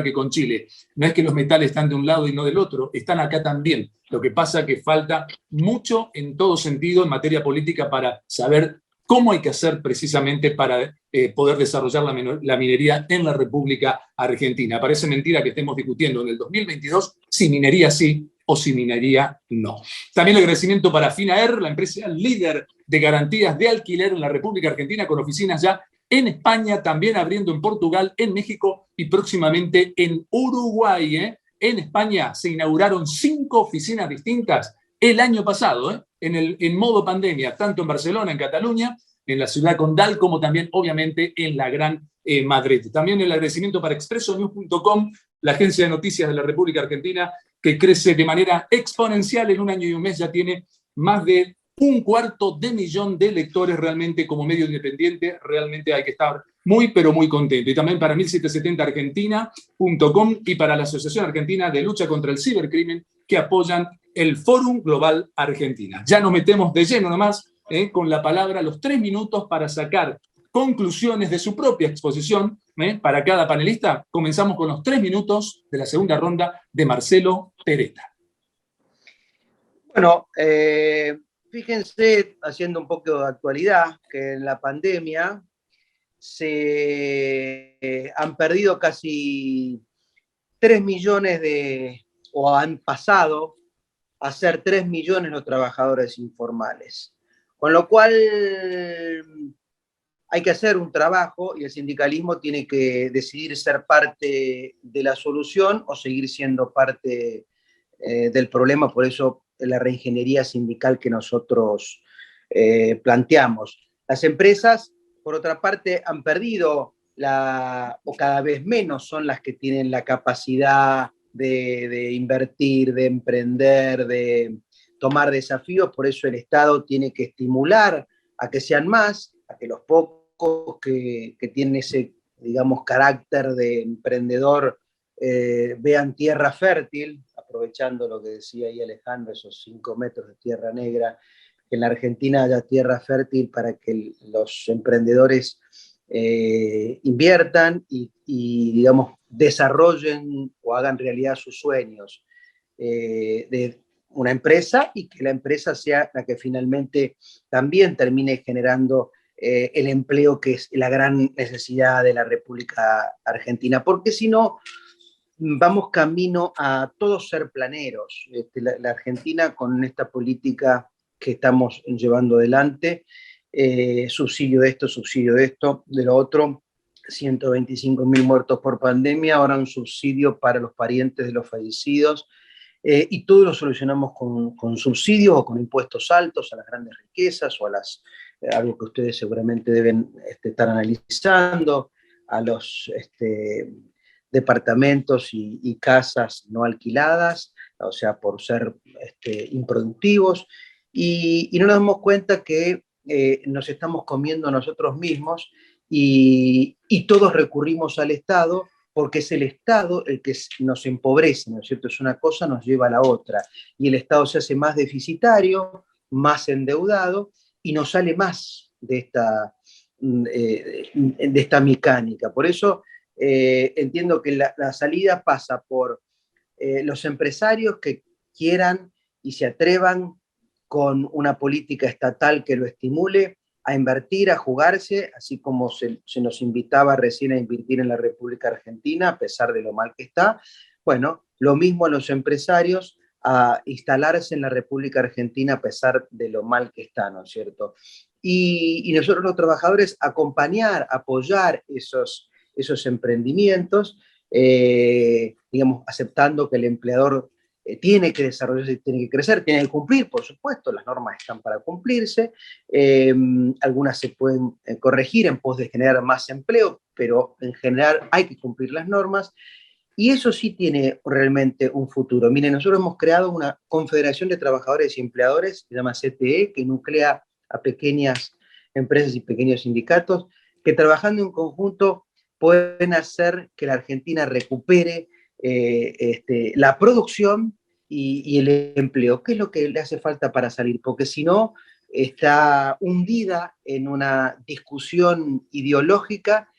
que con Chile. No es que los metales están de un lado y no del otro, están acá también. Lo que pasa es que falta mucho en todo sentido en materia política para saber cómo hay que hacer precisamente para poder desarrollar la minería en la República Argentina. Parece mentira que estemos discutiendo en el 2022 si minería sí o si minería no. También el agradecimiento para Finaer, la empresa líder de garantías de alquiler en la República Argentina, con oficinas ya en España, también abriendo en Portugal, en México y próximamente en Uruguay. En España se inauguraron 5 oficinas distintas el año pasado, en modo pandemia, tanto en Barcelona, en Cataluña, en la ciudad condal, como también, obviamente, en la Gran Madrid. También el agradecimiento para expresonews.com, la agencia de noticias de la República Argentina, que crece de manera exponencial. En un año y un mes ya tiene más de 250.000 de lectores. Realmente, como medio independiente, realmente hay que estar muy, pero muy contento. Y también para 1770argentina.com y para la Asociación Argentina de Lucha contra el Cibercrimen, que apoyan el Fórum Global Argentina. Ya nos metemos de lleno nomás con la palabra, los 3 minutos para sacar conclusiones de su propia exposición para cada panelista. Comenzamos con los 3 minutos de la segunda ronda de Marcelo Peretta. Bueno, fíjense, haciendo un poco de actualidad, que en la pandemia se han perdido casi 3 millones o han pasado a ser 3 millones los trabajadores informales. Con lo cual hay que hacer un trabajo y el sindicalismo tiene que decidir ser parte de la solución o seguir siendo parte del problema. Por eso la reingeniería sindical que nosotros planteamos. Las empresas, por otra parte, han perdido o cada vez menos son las que tienen la capacidad de invertir, de emprender, de tomar desafíos. Por eso el Estado tiene que estimular a que sean más, a que los pocos que tienen ese, digamos, carácter de emprendedor vean tierra fértil, aprovechando lo que decía ahí Alejandro, esos 5 metros de tierra negra, que en la Argentina haya tierra fértil para que los emprendedores inviertan y, digamos, desarrollen o hagan realidad sus sueños de una empresa, y que la empresa sea la que finalmente también termine generando el empleo, que es la gran necesidad de la República Argentina, porque si no, vamos camino a todos ser planeros. La Argentina, con esta política que estamos llevando adelante, subsidio de esto, de lo otro, 125.000 muertos por pandemia, ahora un subsidio para los parientes de los fallecidos, y todo lo solucionamos con subsidios o con impuestos altos a las grandes riquezas o a algo que ustedes seguramente deben estar analizando, a los departamentos y casas no alquiladas, o sea, por ser improductivos, y no nos damos cuenta que nos estamos comiendo a nosotros mismos, y todos recurrimos al Estado, porque es el Estado el que nos empobrece, ¿no es cierto? Es una cosa, nos lleva a la otra, y el Estado se hace más deficitario, más endeudado, y nos sale más de esta mecánica. Por eso entiendo que la salida pasa por los empresarios que quieran y se atrevan con una política estatal que lo estimule a invertir, a jugarse, así como se nos invitaba recién a invertir en la República Argentina, a pesar de lo mal que está. Bueno, lo mismo a los empresarios a instalarse en la República Argentina a pesar de lo mal que está, ¿no es cierto? Y nosotros los trabajadores acompañar, apoyar esos emprendimientos, digamos, aceptando que el empleador tiene que desarrollarse, tiene que crecer, tiene que cumplir, por supuesto, las normas están para cumplirse, algunas se pueden corregir en pos de generar más empleo, pero en general hay que cumplir las normas, y eso sí tiene realmente un futuro. Miren, nosotros hemos creado una confederación de trabajadores y empleadores, que se llama CTE, que nuclea a pequeñas empresas y pequeños sindicatos, que trabajando en conjunto pueden hacer que la Argentina recupere la producción y el empleo, que es lo que le hace falta para salir, porque si no, está hundida en una discusión ideológica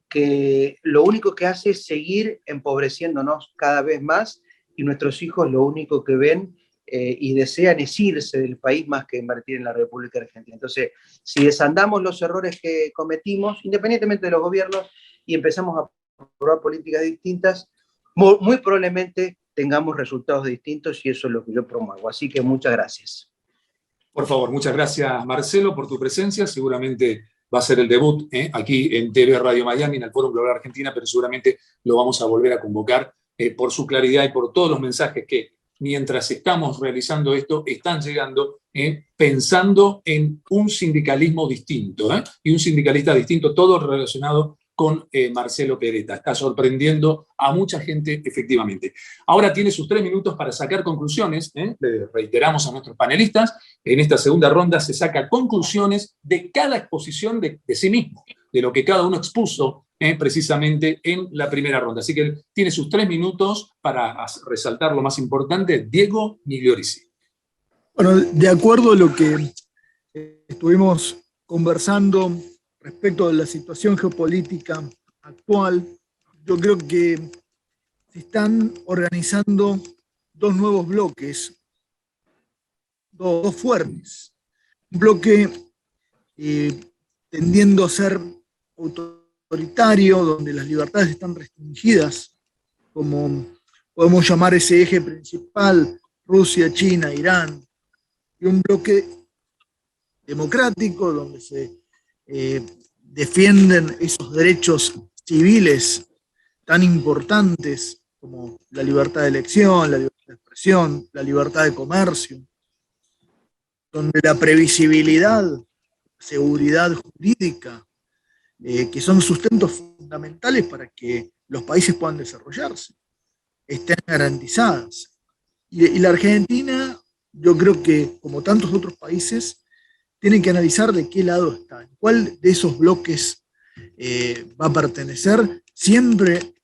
que lo único que hace es seguir empobreciéndonos cada vez más, y nuestros hijos lo único que ven y desean es irse del país más que invertir en la República Argentina. Entonces, si desandamos los errores que cometimos, independientemente de los gobiernos, y empezamos a probar políticas distintas, muy probablemente tengamos resultados distintos, y eso es lo que yo promuevo. Así que muchas gracias. Por favor, muchas gracias, Marcelo, por tu presencia. Seguramente va a ser el debut aquí en TV Radio Miami, en el Fórum Global Argentina, pero seguramente lo vamos a volver a convocar por su claridad y por todos los mensajes que, mientras estamos realizando esto, están llegando pensando en un sindicalismo distinto y un sindicalista distinto, todo relacionado con Marcelo Peretta. Está sorprendiendo a mucha gente, efectivamente. Ahora tiene sus 3 minutos para sacar conclusiones. Le reiteramos a nuestros panelistas, en esta segunda ronda se saca conclusiones de cada exposición de sí mismo, de lo que cada uno expuso precisamente en la primera ronda. Así que tiene sus 3 minutos para resaltar lo más importante. Diego Migliorisi. Bueno, de acuerdo a lo que estuvimos conversando respecto de la situación geopolítica actual, yo creo que se están organizando 2 nuevos bloques, dos fuertes. Un bloque tendiendo a ser autoritario, donde las libertades están restringidas, como podemos llamar ese eje principal, Rusia, China, Irán, y un bloque democrático, donde se defienden esos derechos civiles tan importantes como la libertad de elección, la libertad de expresión, la libertad de comercio, donde la previsibilidad, seguridad jurídica que son sustentos fundamentales para que los países puedan desarrollarse, estén garantizadas. Y la Argentina, yo creo que, como tantos otros países, tiene que analizar de qué lado está, cuál de esos bloques va a pertenecer, siempre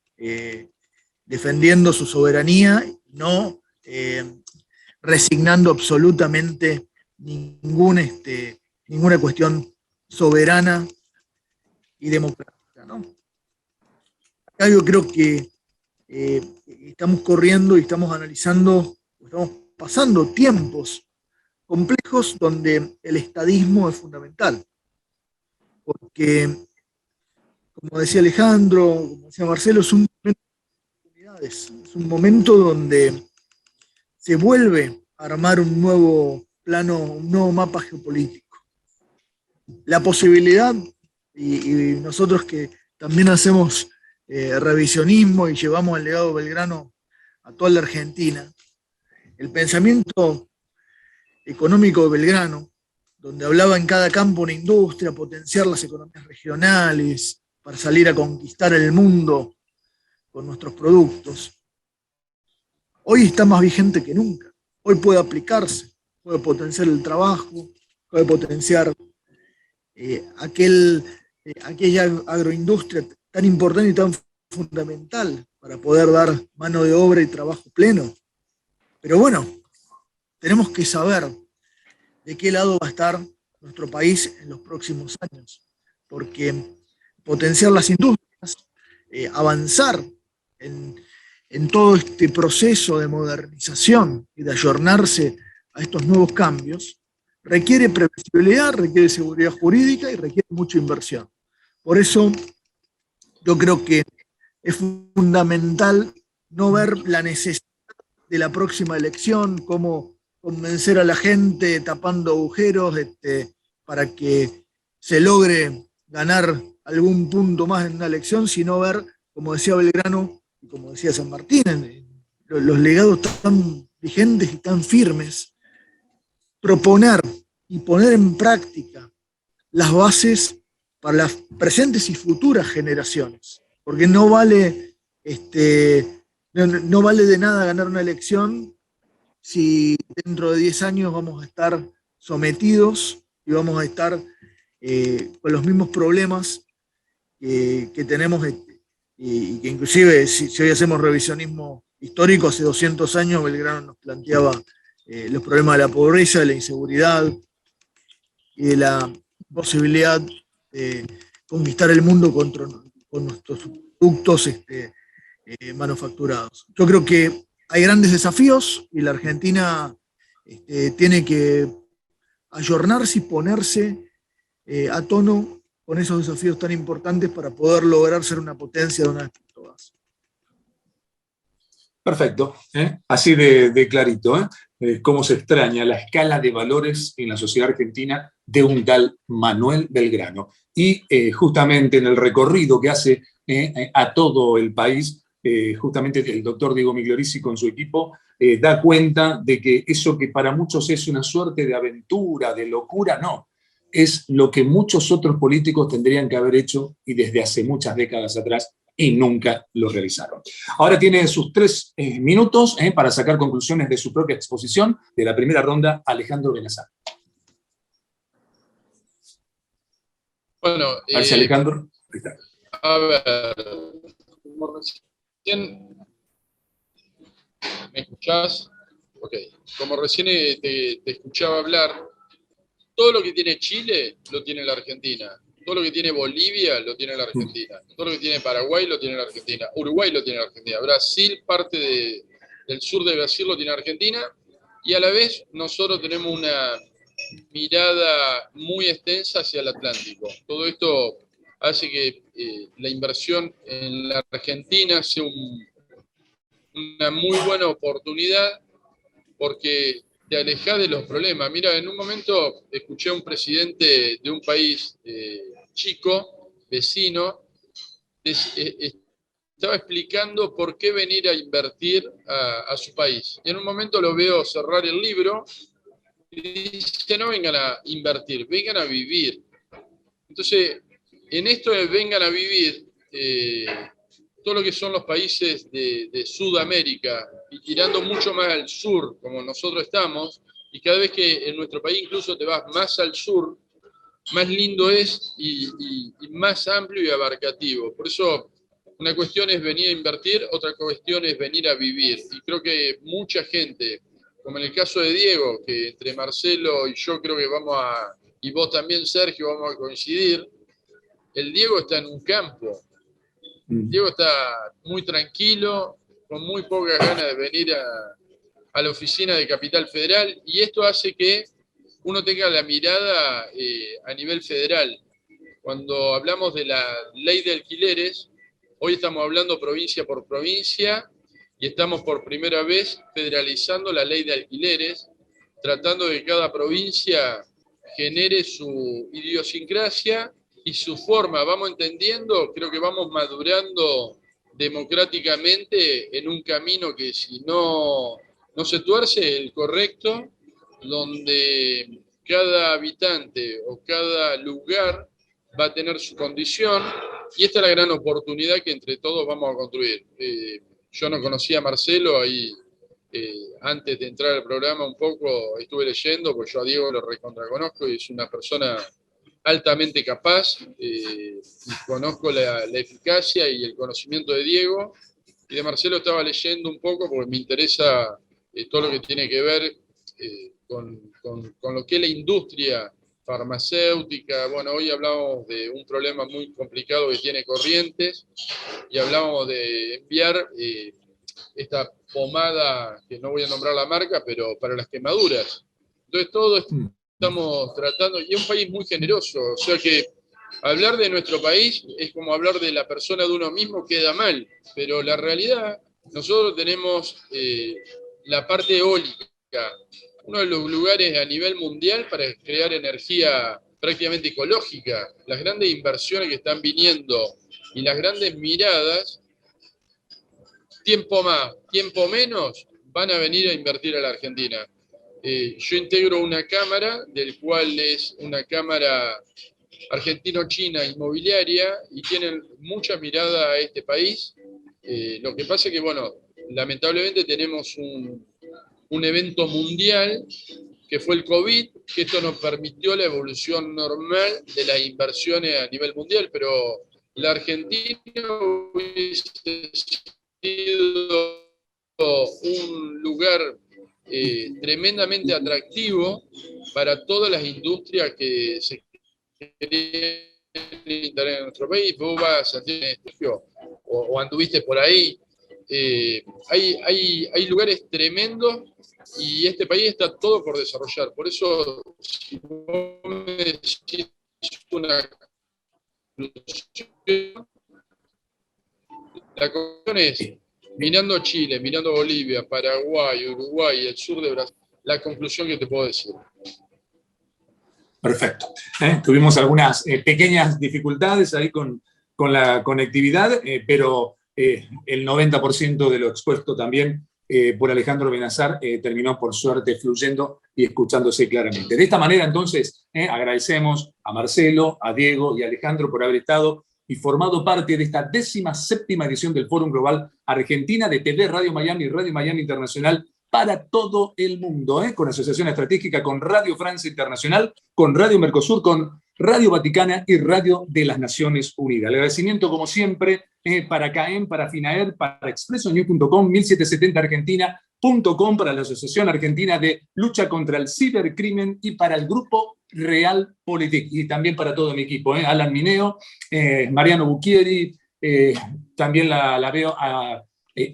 defendiendo su soberanía, no resignando absolutamente ninguna cuestión soberana y democrática, ¿no? Acá yo creo que estamos corriendo y estamos analizando, estamos pasando tiempos complejos donde el estadismo es fundamental, porque, como decía Alejandro, como decía Marcelo, es un momento de oportunidades, es un momento donde se vuelve a armar un nuevo plano, un nuevo mapa geopolítico. La posibilidad, y nosotros que también hacemos revisionismo y llevamos el legado Belgrano a toda la Argentina, el pensamiento económico de Belgrano, donde hablaba en cada campo una industria, potenciar las economías regionales para salir a conquistar el mundo con nuestros productos, hoy está más vigente que nunca. Hoy puede aplicarse, puede potenciar el trabajo, puede potenciar aquella agroindustria tan importante y tan fundamental para poder dar mano de obra y trabajo pleno. Pero bueno, tenemos que saber de qué lado va a estar nuestro país en los próximos años, porque potenciar las industrias, avanzar en todo este proceso de modernización y de ayornarse a estos nuevos cambios, requiere previsibilidad, requiere seguridad jurídica y requiere mucha inversión. Por eso yo creo que es fundamental no ver la necesidad de la próxima elección, cómo convencer a la gente tapando agujeros para que se logre ganar algún punto más en una elección, sino ver, como decía Belgrano y como decía San Martín, los legados tan vigentes y tan firmes, proponer y poner en práctica las bases para las presentes y futuras generaciones, porque no vale de nada ganar una elección si dentro de 10 años vamos a estar sometidos y vamos a estar con los mismos problemas que tenemos, y que inclusive si hoy hacemos revisionismo histórico, hace 200 años Belgrano nos planteaba los problemas de la pobreza, de la inseguridad y de la posibilidad de conquistar el mundo con nuestros productos manufacturados. Yo creo que hay grandes desafíos y la Argentina tiene que ayornarse y ponerse a tono con esos desafíos tan importantes para poder lograr ser una potencia de una vez por todas. Perfecto, así de clarito, cómo se extraña la escala de valores en la sociedad argentina de un tal Manuel Belgrano. Y justamente en el recorrido que hace a todo el país, justamente el doctor Diego Migliorisi con su equipo da cuenta de que eso que para muchos es una suerte de aventura, de locura, no. Es lo que muchos otros políticos tendrían que haber hecho y desde hace muchas décadas atrás y nunca lo realizaron. Ahora tiene sus 3 minutos para sacar conclusiones de su propia exposición de la primera ronda, Alejandro Benazar. Bueno, a ver si Alejandro. A ver, ¿me escuchás? Ok. Como recién te escuchaba hablar, todo lo que tiene Chile lo tiene la Argentina. Todo lo que tiene Bolivia lo tiene la Argentina. Todo lo que tiene Paraguay lo tiene la Argentina. Uruguay lo tiene la Argentina. Brasil, parte del sur de Brasil lo tiene Argentina. Y a la vez nosotros tenemos una mirada muy extensa hacia el Atlántico. Todo esto hace que la inversión en la Argentina sea una muy buena oportunidad porque te alejas de los problemas. Mira, en un momento escuché a un presidente de un país chico, vecino, estaba explicando por qué venir a invertir a su país. Y en un momento lo veo cerrar el libro y dice, no vengan a invertir, vengan a vivir. Entonces, en esto vengan a vivir todo lo que son los países de Sudamérica y tirando mucho más al sur, como nosotros estamos, y cada vez que en nuestro país incluso te vas más al sur, más lindo es y más amplio y abarcativo. Por eso una cuestión es venir a invertir, otra cuestión es venir a vivir. Y creo que mucha gente, como en el caso de Diego, que entre Marcelo y yo creo que y vos también, Sergio, vamos a coincidir, el Diego está en un campo. Diego está muy tranquilo, con muy pocas ganas de venir a la oficina de Capital Federal, y esto hace que uno tenga la mirada a nivel federal. Cuando hablamos de la ley de alquileres, hoy estamos hablando provincia por provincia y estamos por primera vez federalizando la ley de alquileres, tratando de que cada provincia genere su idiosincrasia y su forma. Vamos entendiendo, creo que vamos madurando democráticamente en un camino que si no se tuerce el correcto, donde cada habitante o cada lugar va a tener su condición, y esta es la gran oportunidad que entre todos vamos a construir. Yo no conocía a Marcelo, ahí antes de entrar al programa un poco estuve leyendo, porque yo a Diego lo recontraconozco y es una persona altamente capaz, y conozco la eficacia y el conocimiento de Diego, y de Marcelo estaba leyendo un poco porque me interesa todo lo que tiene que ver con lo que es la industria farmacéutica. Bueno, hoy hablamos de un problema muy complicado que tiene Corrientes, y hablamos de enviar esta pomada, que no voy a nombrar la marca, pero para las quemaduras. Entonces todo estamos tratando, y es un país muy generoso, o sea que hablar de nuestro país es como hablar de la persona de uno mismo, queda mal, pero la realidad, nosotros tenemos la parte eólica, uno de los lugares a nivel mundial para crear energía prácticamente ecológica. Las grandes inversiones que están viniendo y las grandes miradas, tiempo más, tiempo menos, van a venir a invertir a la Argentina. Yo integro una cámara, del cual es una cámara argentino-china inmobiliaria, y tienen mucha mirada a este país. Lo que pasa es que, bueno, lamentablemente tenemos un evento mundial que fue el COVID, que esto nos permitió la evolución normal de las inversiones a nivel mundial, pero la Argentina hubiese sido un lugar tremendamente atractivo para todas las industrias que se querían instalar en nuestro país. Vos vas a Santiago o anduviste por ahí. Hay lugares tremendos y este país está todo por desarrollar. Por eso, si vos me decís una conclusión, la conclusión es, mirando Chile, mirando Bolivia, Paraguay, Uruguay, el sur de Brasil, la conclusión que te puedo decir. Perfecto. Tuvimos algunas pequeñas dificultades ahí con la conectividad, pero el 90% de lo expuesto también por Alejandro Benazar terminó por suerte fluyendo y escuchándose claramente. De esta manera, entonces, agradecemos a Marcelo, a Diego y a Alejandro por haber estado y formado parte de esta 17ª edición del Fórum Global Argentina de TV Radio Miami y Radio Miami Internacional para todo el mundo, con asociación estratégica con Radio Francia Internacional, con Radio Mercosur, con Radio Vaticana y Radio de las Naciones Unidas. El agradecimiento, como siempre, para CAEM, para FINAER, para expresonews.com, 1770argentina.com, para la Asociación Argentina de Lucha contra el Cibercrimen y para el Grupo Realpolitik, y también para todo mi equipo, Alan Mineo, Mariano Bucchieri, también la veo a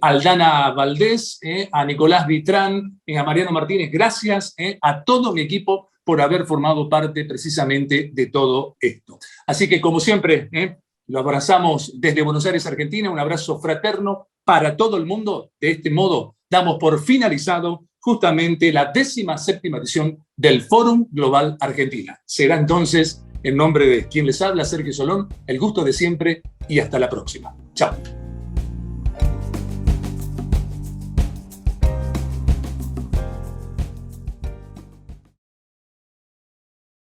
Aldana Valdés, a Nicolás Vitrán, a Mariano Martínez. Gracias a todo mi equipo por haber formado parte precisamente de todo esto. Así que, como siempre, lo abrazamos desde Buenos Aires, Argentina, un abrazo fraterno para todo el mundo. De este modo, damos por finalizado justamente la 17ª edición del Fórum Global Argentina. Será entonces, en nombre de quien les habla, Sergio Solón, el gusto de siempre y hasta la próxima. Chao.